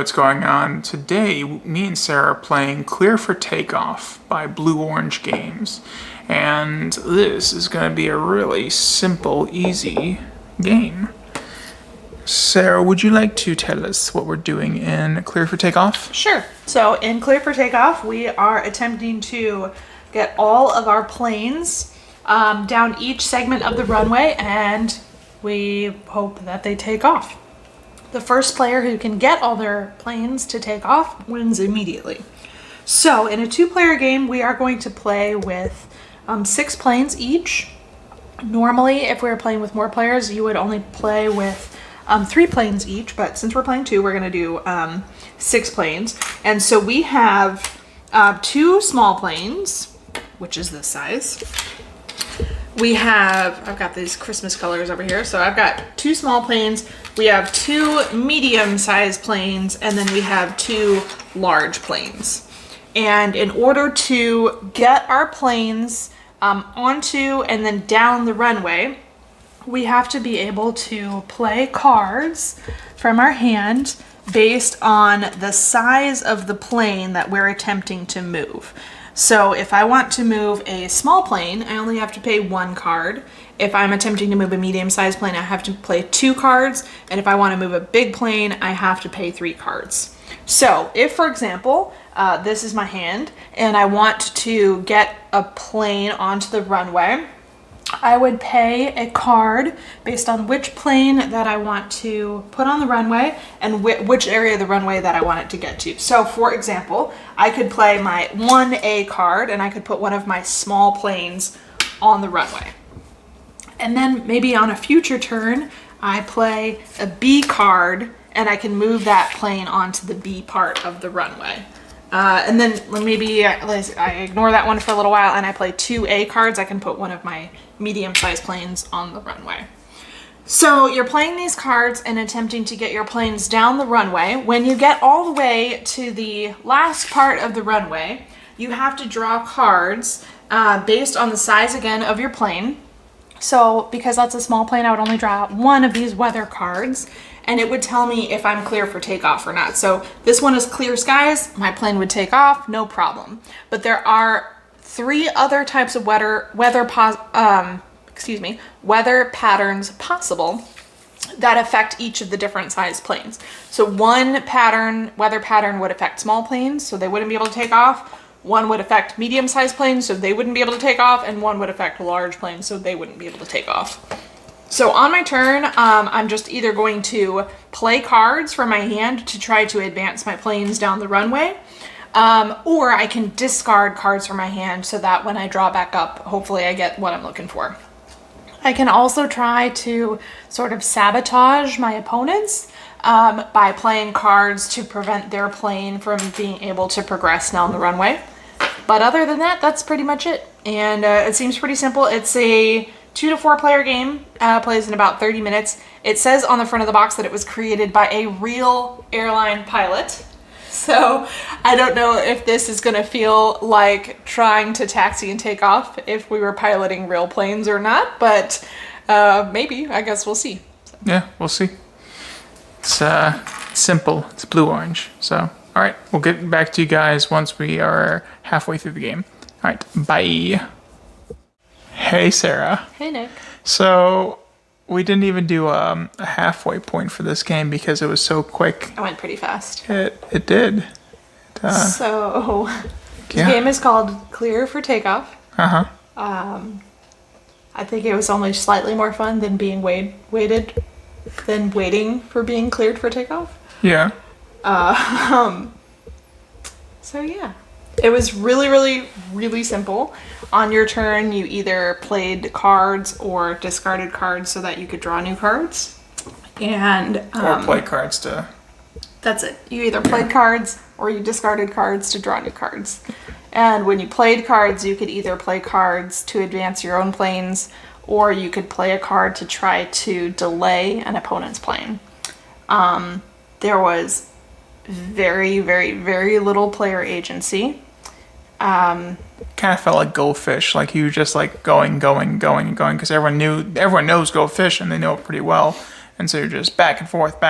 what's going on. Today, me and Sarah are playing Clear for Takeoff by Blue Orange Games. And this is going to be a really simple, easy game. Sarah, would you like to tell us what we're doing in Clear for Takeoff? Sure. So in Clear for Takeoff, we are attempting to get all of our planes down each segment of the runway, and we hope that they take off. The first player who can get all their planes to take off wins immediately. So in a two-player game, we are going to play with 6 planes each. Normally, if we were playing with more players, you would only play with 3 planes each, but since we're playing 2, we're going to do 6 planes. And so we have 2 small planes, which is this size. We have, I've got these Christmas colors over here, so I've got 2 small planes, we have 2 medium-sized planes, and then we have 2 large planes. And in order to get our planes onto and then down the runway, we have to be able to play cards from our hand based on the size of the plane that we're attempting to move. So if I want to move a small plane, I only have to pay 1 card. If I'm attempting to move a medium-sized plane, I have to play 2 cards. And if I want to move a big plane, I have to pay 3 cards. So if, for example, this is my hand, and I want to get a plane onto the runway, I would pay a card based on which plane that I want to put on the runway and which area of the runway that I want it to get to. So for example, I could play my 1A card and I could put one of my small planes on the runway. And then maybe on a future turn, I play a B card and I can move that plane onto the B part of the runway. And then maybe I ignore that one for a little while and I play 2 A cards. I can put one of my medium-sized planes on the runway. So you're playing these cards and attempting to get your planes down the runway. When you get all the way to the last part of the runway, you have to draw cards based on the size, again, of your plane. So because that's a small plane, I would only draw 1 of these weather cards, and it would tell me if I'm clear for takeoff or not. So this one is clear skies, my plane would take off, no problem. But there are 3 other types of weather patterns possible that affect each of the different size planes. So one weather pattern would affect small planes, so they wouldn't be able to take off. One would affect medium-sized planes, so they wouldn't be able to take off, and one would affect large planes, so they wouldn't be able to take off. So on my turn, I'm just either going to play cards from my hand to try to advance my planes down the runway, or I can discard cards from my hand so that when I draw back up, hopefully I get what I'm looking for. I can also try to sort of sabotage my opponents by playing cards to prevent their plane from being able to progress down the runway. But other than that, that's pretty much it. And it seems pretty simple. It's a 2 to 4 player game, plays in about 30 minutes. It says on the front of the box that it was created by a real airline pilot. So I don't know if this is going to feel like trying to taxi and take off if we were piloting real planes or not, but maybe, I guess we'll see. Yeah, we'll see. It's simple. It's blue-orange. So, all right, we'll get back to you guys once we are halfway through the game. All right, bye. Hey, Sarah. Hey, Nick. So we didn't even do a halfway point for this game because it was so quick. I went pretty fast. It did. So the game is called Clear for Takeoff. Uh-huh. I think it was only slightly more fun than being waiting for being cleared for takeoff. Yeah. So yeah, it was really, really, really simple. On your turn, you either played cards or discarded cards so that you could draw new cards. And or play cards to... That's it. You either played cards or you discarded cards to draw new cards. And when you played cards, you could either play cards to advance your own planes, or you could play a card to try to delay an opponent's plane. There was very, very, very little player agency. Kind of felt like Go Fish, like you were just like going, because everyone knows Go Fish and they know it pretty well, and so you're just back and forth,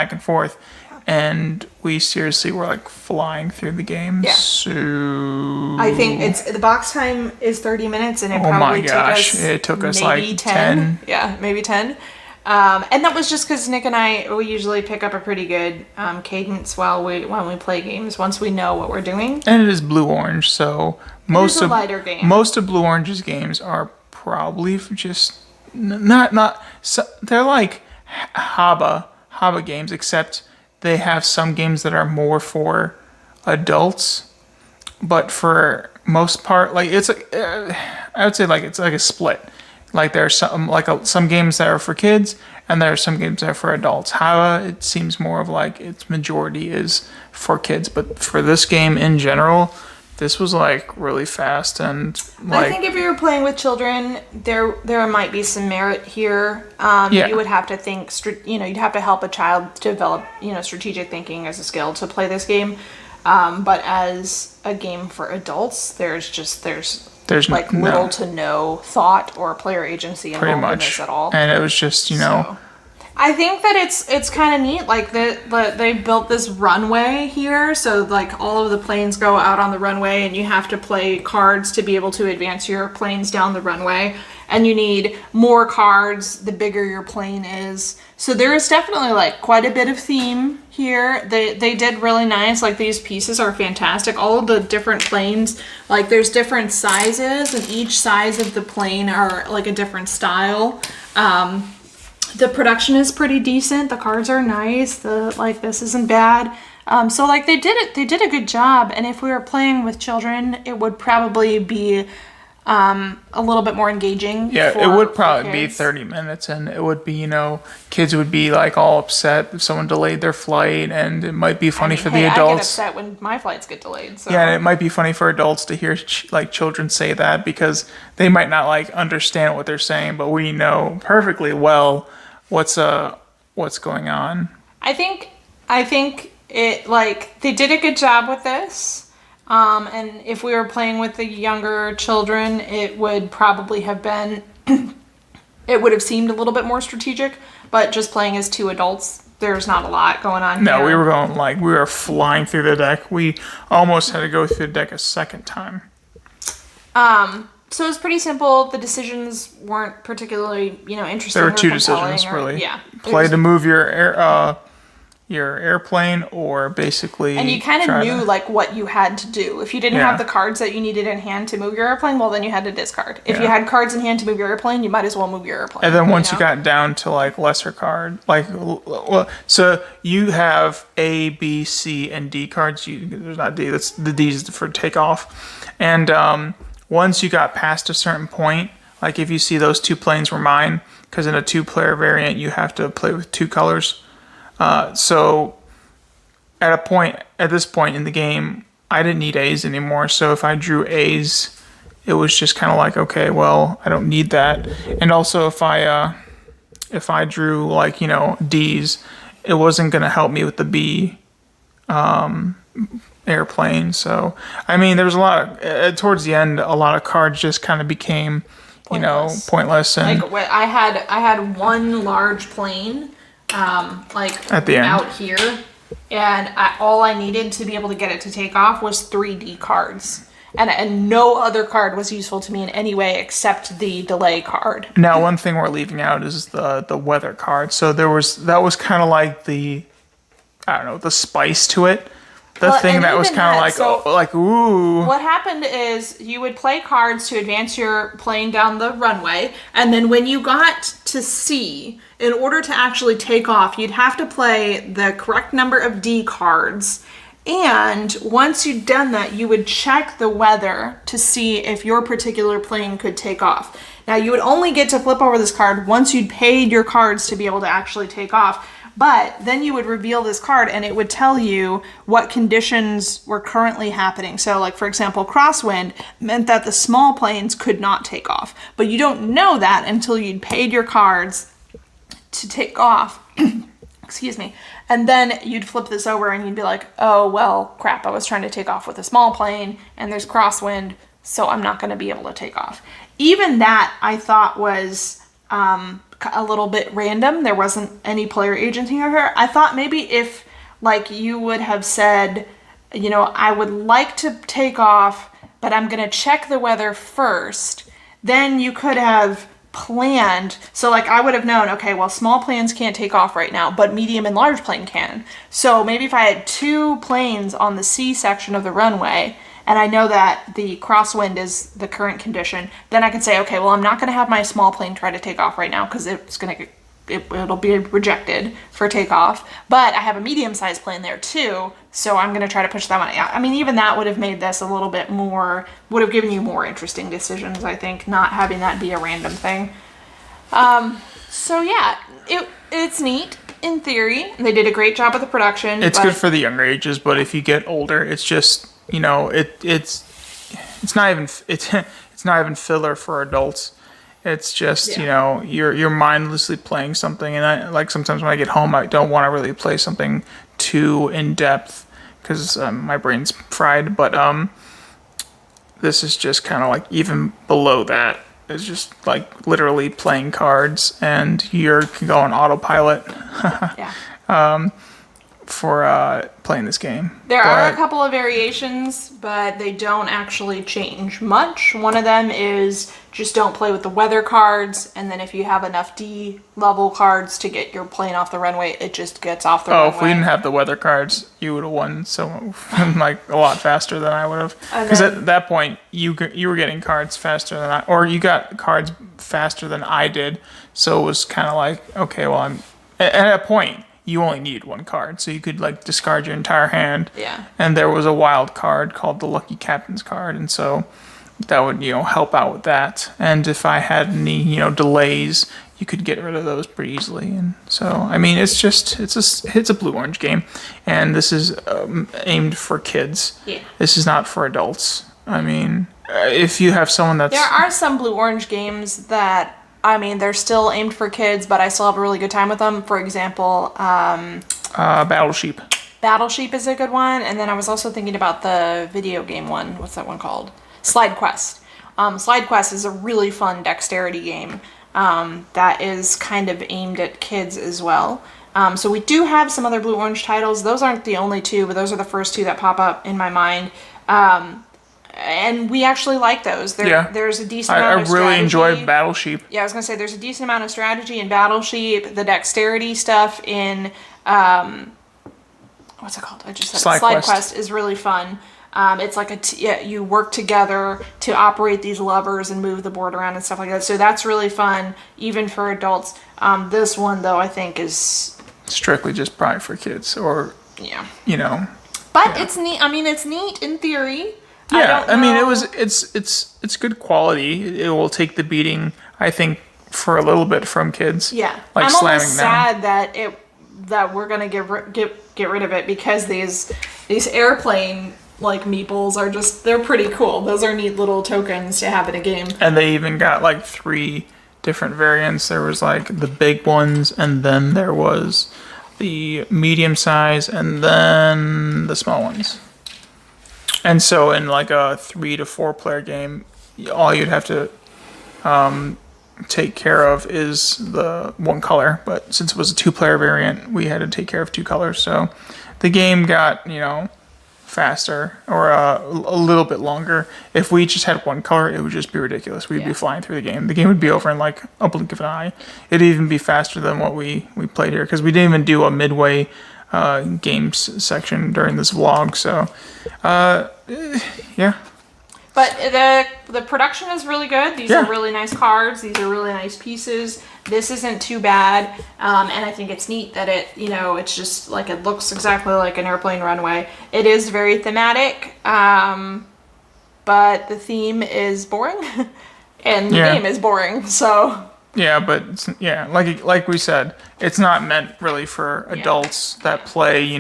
and we seriously were like flying through the game. Yeah. So I think the box time is 30 minutes, and it oh my probably gosh, it took us maybe like 10. Yeah, maybe 10. And that was just because Nick and we usually pick up a pretty good cadence when we play games once we know what we're doing. And it is Blue Orange, so most a of lighter game. most of Blue Orange's games are probably just not so, they're like Haba games, except they have some games that are more for adults, but for most part, like it's I would say like it's like a split. Like there are some games that are for kids, and there are some games that are for adults. Hava, it seems more of like its majority is for kids, but for this game in general, this was like really fast and like. I think if you were playing with children, there might be some merit here. Yeah. You would have to think, you'd have to help a child develop, strategic thinking as a skill to play this game. But as a game for adults, there's like little to no thought or player agency involved in this at all. And it was just, So, I think that it's kind of neat. Like they built this runway here, so like all of the planes go out on the runway, and you have to play cards to be able to advance your planes down the runway. And you need more cards the bigger your plane is. So there is definitely like quite a bit of theme here. They did really nice. Like these pieces are fantastic. All of the different planes, like there's different sizes, and each size of the plane are like a different style. The production is pretty decent. The cards are nice. This isn't bad. So like they did a good job. And if we were playing with children, it would probably be a little bit more engaging. Yeah, it would probably be 30 minutes, and it would be, kids would be like all upset if someone delayed their flight, and it might be funny for the adults. I get upset when my flights get delayed. So. Yeah, and it might be funny for adults to hear like children say that, because they might not like understand what they're saying, but we know perfectly well what's going on. I think it like they did a good job with this. And if we were playing with the younger children, it would probably have been, it would have seemed a little bit more strategic, but just playing as two adults, there's not a lot going on No, here. we were flying through the deck. We almost had to go through the deck a second time. So it was pretty simple. The decisions weren't particularly, interesting. There were two decisions, really. Yeah. Play to move your airplane, or basically. And you kind of knew like what you had to do. If you didn't have the cards that you needed in hand to move your airplane, well, then you had to discard. If you had cards in hand to move your airplane, you might as well move your airplane. And then once you got down to like lesser card, so you have A, B, C, and D cards. There's not D. That's the D is for takeoff. And once you got past a certain point, like if you see those two planes were mine, because in a 2-player variant you have to play with 2 colors. So at this point in the game, I didn't need A's anymore. So if I drew A's, it was just kind of like, okay, well, I don't need that. And also if I drew like, D's, it wasn't going to help me with the B, airplane. So, I mean, there was a lot of, towards the end, a lot of cards just kind of became, pointless. And like I had one large plane, at the end out here, and all I needed to be able to get it to take off was 3D cards, and no other card was useful to me in any way except the delay card. Now, one thing we're leaving out is the weather card. So that was kind of like the spice to it. The thing that was kind of like ooh. What happened is you would play cards to advance your plane down the runway, and then when you got to C, in order to actually take off, you'd have to play the correct number of D cards. And once you'd done that, you would check the weather to see if your particular plane could take off. Now, you would only get to flip over this card once you'd paid your cards to be able to actually take off. But then you would reveal this card, and it would tell you what conditions were currently happening. So, like, for example, crosswind meant that the small planes could not take off. But you don't know that until you'd paid your cards to take off. Excuse me. And then you'd flip this over and you'd be like, oh, well, crap, I was trying to take off with a small plane and there's crosswind, so I'm not going to be able to take off. Even that I thought was a little bit random. There wasn't any player agency over here. I thought maybe if like you would have said, you know, I would like to take off, but I'm going to check the weather first. Then you could have planned. So like I would have known, okay, well, small planes can't take off right now, but medium and large plane can. So maybe if I had 2 planes on the C section of the runway, and I know that the crosswind is the current condition, then I could say, okay, well, I'm not going to have my small plane try to take off right now because it'll be rejected for takeoff. But I have a medium-sized plane there too, so I'm going to try to push that one out. I mean, even that would have made this a little bit more, would have given you more interesting decisions, I think, not having that be a random thing. So yeah, it's neat in theory. They did a great job with the production. It's good for the younger ages, but if you get older, it's just, you know, it's not even it's not even filler for adults. It's just, you know, you're mindlessly playing something, and I like sometimes when I get home, I don't want to really play something too in depth because my brain's fried. But this is just kind of like even below that. It's just like literally playing cards, and you can go on autopilot. For playing this game. There are a couple of variations, but they don't actually change much. One of them is just don't play with the weather cards, and then if you have enough D level cards to get your plane off the runway, it just gets off the runway. Oh, if we didn't have the weather cards, you would have won so like a lot faster than I would have. Because at that point, you were getting cards faster than I, or you got cards faster than I did. So it was kind of like, okay, well, I'm at a point. You only needed 1 card, so you could like discard your entire hand. Yeah. And there was a wild card called the Lucky Captain's card, and so that would, you know, help out with that. And if I had any, you know, delays, you could get rid of those pretty easily. And so, I mean, it's a blue-orange game, and this is aimed for kids. Yeah. This is not for adults. I mean, if you have someone that's... There are some blue-orange games that, I mean, they're still aimed for kids, but I still have a really good time with them. For example, Battle Sheep. Battle Sheep is a good one. And then I was also thinking about the video game one. What's that one called? Slide Quest. Slide Quest is a really fun dexterity game that is kind of aimed at kids as well. So we do have some other blue-orange titles. Those aren't the only 2, but those are the first 2 that pop up in my mind. And we actually like those. There's a decent amount of strategy. I really enjoy Battle Sheep. Yeah, I was going to say there's a decent amount of strategy in Battle Sheep. The dexterity stuff in, what's it called? I just said Slide Quest is really fun. It's like you work together to operate these levers and move the board around and stuff like that. So that's really fun, even for adults. This one, though, I think is... strictly just probably for kids, or, you know. But it's neat. I mean, it's neat in theory. Yeah, I mean, it's good quality. It will take the beating, I think, for a little bit from kids. Yeah, like I'm slamming almost sad that we're gonna get rid of it, because these airplane like meeples are they're pretty cool. Those are neat little tokens to have in a game. And they even got like 3 different variants. There was like the big ones, and then there was the medium size, and then the small ones. And so in like a 3 to 4 player game, all you'd have to take care of is the 1 color. But since it was a 2-player variant, we had to take care of 2 colors. So the game got, you know, faster, or a little bit longer. If we just had 1 color, it would just be ridiculous. We'd be flying through the game. The game would be over in like a blink of an eye. It'd even be faster than what we played here, because we didn't even do a midway games section during this vlog. So yeah. But the production is really good. These are really nice cards. These are really nice pieces. This isn't too bad. And I think it's neat that it's just like, it looks exactly like an airplane runway. It is very thematic, but the theme is boring and the game is boring. So yeah, but like we said, it's not meant really for adults that play,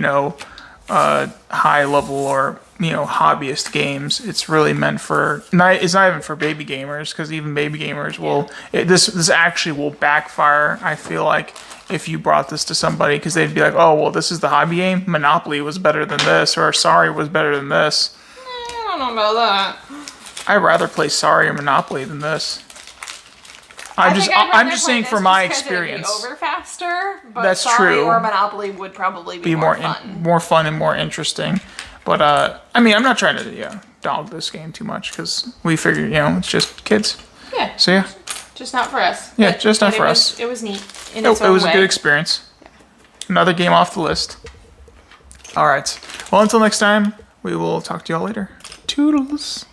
high level or hobbyist games. It's really meant for it's not even for baby gamers, because even baby gamers will this actually will backfire, I feel like, if you brought this to somebody, because they'd be like, oh well, this is the hobby game, Monopoly was better than this, or Sorry was better than this. I don't know about that. I'd rather play Sorry or Monopoly than this. I'm think I'd rather just play saying this for my just 'cause it'd be experience. over faster, but That's Sorry true. or Monopoly would probably be more fun. more fun and more interesting. But I mean, I'm not trying to dog this game too much because we figure it's just kids. Yeah. So yeah, Just not for us. Yeah, But- just not but for it us. Was, it was neat. In it its own was a way. good experience. Another game off the list. All right. Well, until next time, we will talk to y'all later. Toodles.